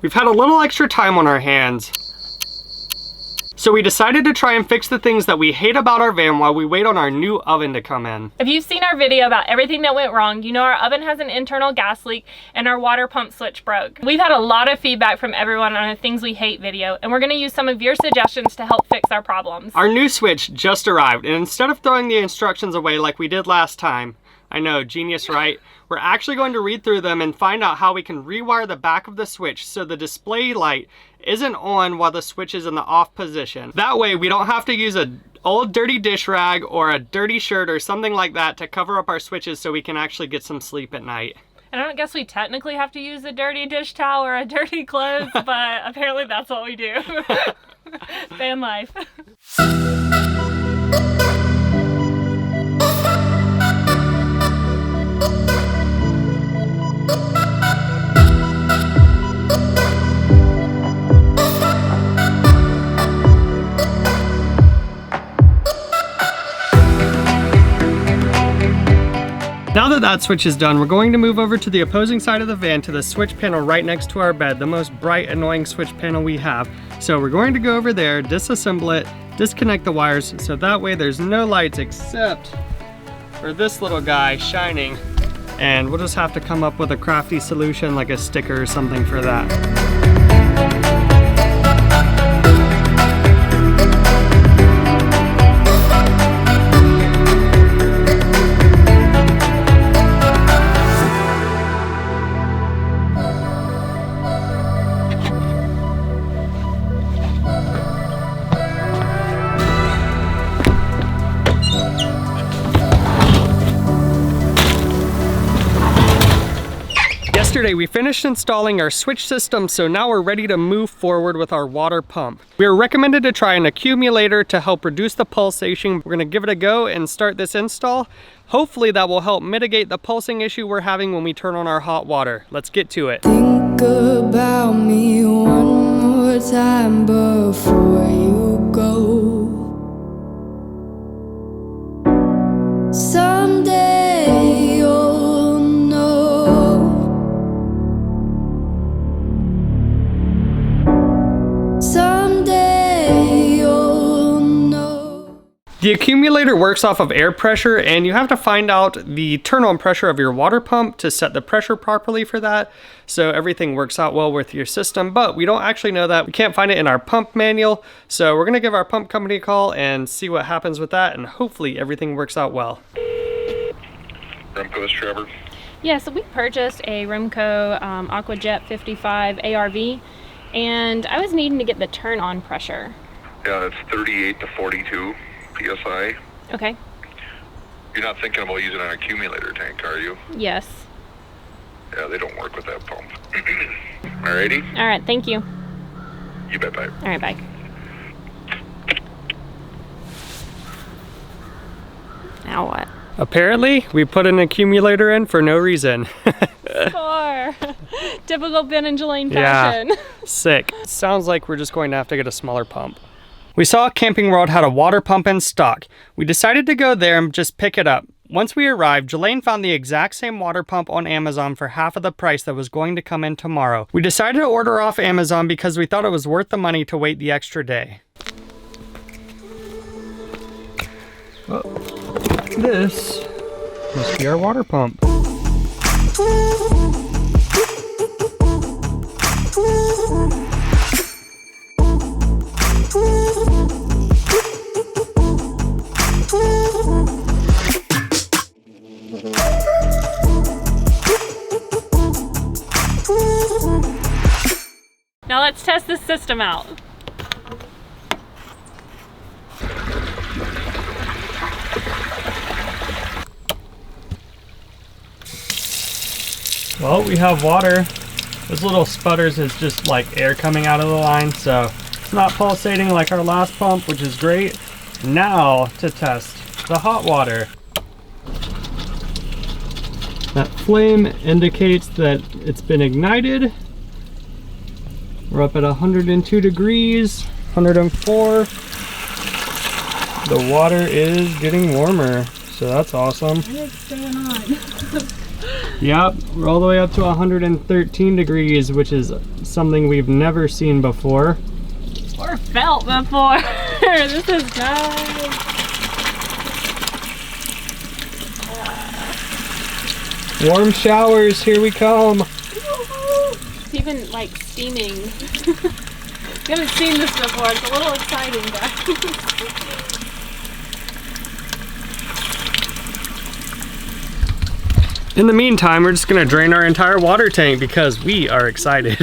We've had a little extra time on our hands, so we decided to try and fix the things that we hate about our van while we wait on our new oven to come in. If you've seen our video about everything that went wrong, you know our oven has an internal gas leak and our water pump switch broke. We've had a lot of feedback from everyone on a things we hate video, and we're gonna use some of your suggestions to help fix our problems. Our new switch just arrived, and instead of throwing the instructions away like we did last time, I know, genius, right? We're actually going to read through them and find out how we can rewire the back of the switch so the display light isn't on while the switch is in the off position. That way we don't have to use an old dirty dish rag or a dirty shirt or something like that to cover up our switches so we can actually get some sleep at night. And I don't guess we technically have to use a dirty dish towel or a dirty clothes, but apparently that's what we do. Van life. Now that that switch is done, we're going to move over to the opposing side of the van to the switch panel right next to our bed, the most bright, annoying switch panel we have. So we're going to go over there, disassemble it, disconnect the wires, so that way there's no lights except for this little guy shining. And we'll just have to come up with a crafty solution like a sticker or something for that. Yesterday we finished installing our switch system, so now we're ready to move forward with our water pump. We are recommended to try an accumulator to help reduce the pulsation. We're gonna give it a go and start this install. Hopefully that will help mitigate the pulsing issue we're having when we turn on our hot water. Let's get to it. Think about me one more time before you go. Someday you'll know. Someday you'll know. The accumulator works off of air pressure, and you have to find out the turn-on pressure of your water pump to set the pressure properly for that, so everything works out well with your system. But we don't actually know that. We can't find it in our pump manual, so we're gonna give our pump company a call and see what happens with that, and hopefully everything works out well. Ram Promaster, Trevor. Yeah, so we purchased a Remco AquaJet 55 ARV, and I was needing to get the turn-on pressure. Yeah, it's 38 to 42 PSI. Okay. You're not thinking about using an accumulator tank, are you? Yes. Yeah, they don't work with that pump. Alrighty? All right, thank you. You bet, bye. All right, bye. Now what? Apparently, we put an accumulator in for no reason. Poor. Typical Ben and Jelaine fashion. Yeah, sick. Sounds like we're just going to have to get a smaller pump. We saw Camping World had a water pump in stock. We decided to go there and just pick it up. Once we arrived, Jelaine found the exact same water pump on Amazon for half of the price that was going to come in tomorrow. We decided to order off Amazon because we thought it was worth the money to wait the extra day. Oh, this must be our water pump. Now let's test this system out. Well, we have water. Those little sputters is just like air coming out of the line, so it's not pulsating like our last pump, which is great. Now to test the hot water. That flame indicates that it's been ignited. We're up at 102 degrees, 104. The water is getting warmer, so that's awesome. It's staying on. Yep, we're all the way up to 113 degrees, which is something we've never seen before. Or felt before. This is nice. Warm showers, here we come. It's even like steaming. You haven't seen this before. It's a little exciting, guys. In the meantime, we're just gonna drain our entire water tank because we are excited.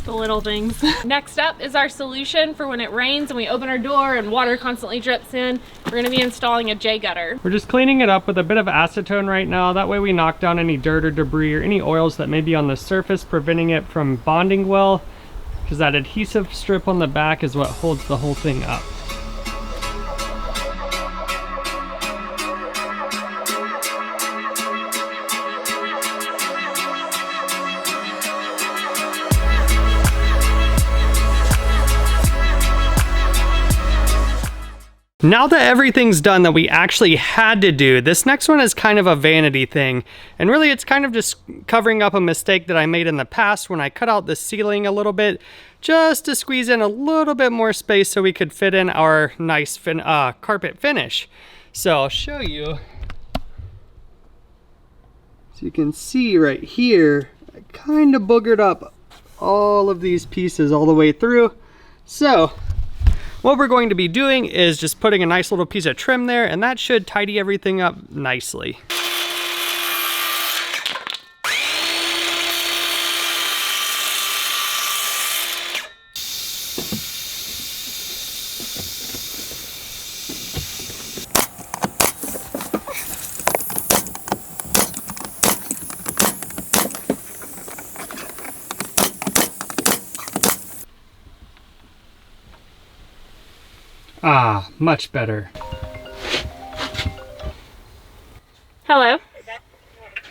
The little things. Next up is our solution for when it rains and we open our door and water constantly drips in. We're gonna be installing a JGutter. We're just cleaning it up with a bit of acetone right now. That way we knock down any dirt or debris or any oils that may be on the surface, preventing it from bonding well, because that adhesive strip on the back is what holds the whole thing up. Now that everything's done that we actually had to do, this next one is kind of a vanity thing. And really it's kind of just covering up a mistake that I made in the past when I cut out the ceiling a little bit, just to squeeze in a little bit more space so we could fit in our nice carpet finish. So I'll show you. So you can see right here, I kind of boogered up all of these pieces all the way through. So what we're going to be doing is just putting a nice little piece of trim there, and that should tidy everything up nicely. Ah, much better. Hello.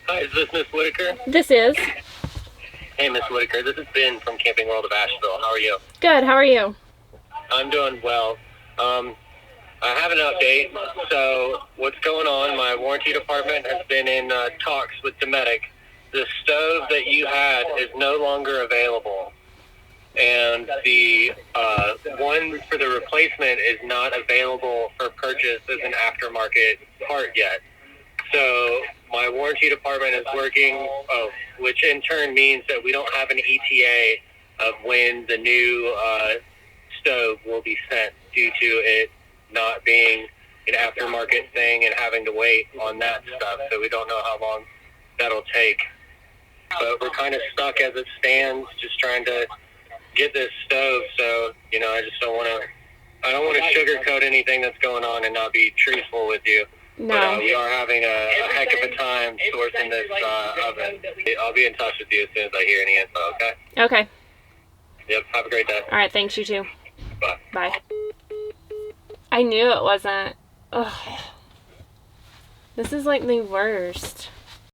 Hi, is this Miss Whitaker? This is. Hey, Miss Whitaker, this is Ben from Camping World of Asheville. How are you? Good, how are you? I'm doing well. I have an update. So, what's going on? My warranty department has been in talks with Nomadic. The stove that you had is no longer available. And the one for the replacement is not available for purchase as an aftermarket part yet. So my warranty department is working, which in turn means that we don't have an ETA of when the new stove will be sent due to it not being an aftermarket thing and having to wait on that stuff. So we don't know how long that'll take. But we're kind of stuck as it stands, just trying to get this stove. So, you know, I don't want to sugarcoat anything that's going on and not be truthful with you. No. But we are having a heck of a time sourcing this oven. I'll be in touch with you as soon as I hear any info, okay? Okay. Yep, have a great day. All right, thanks, you too. Bye. Bye. I knew it wasn't. Ugh. This is like the worst.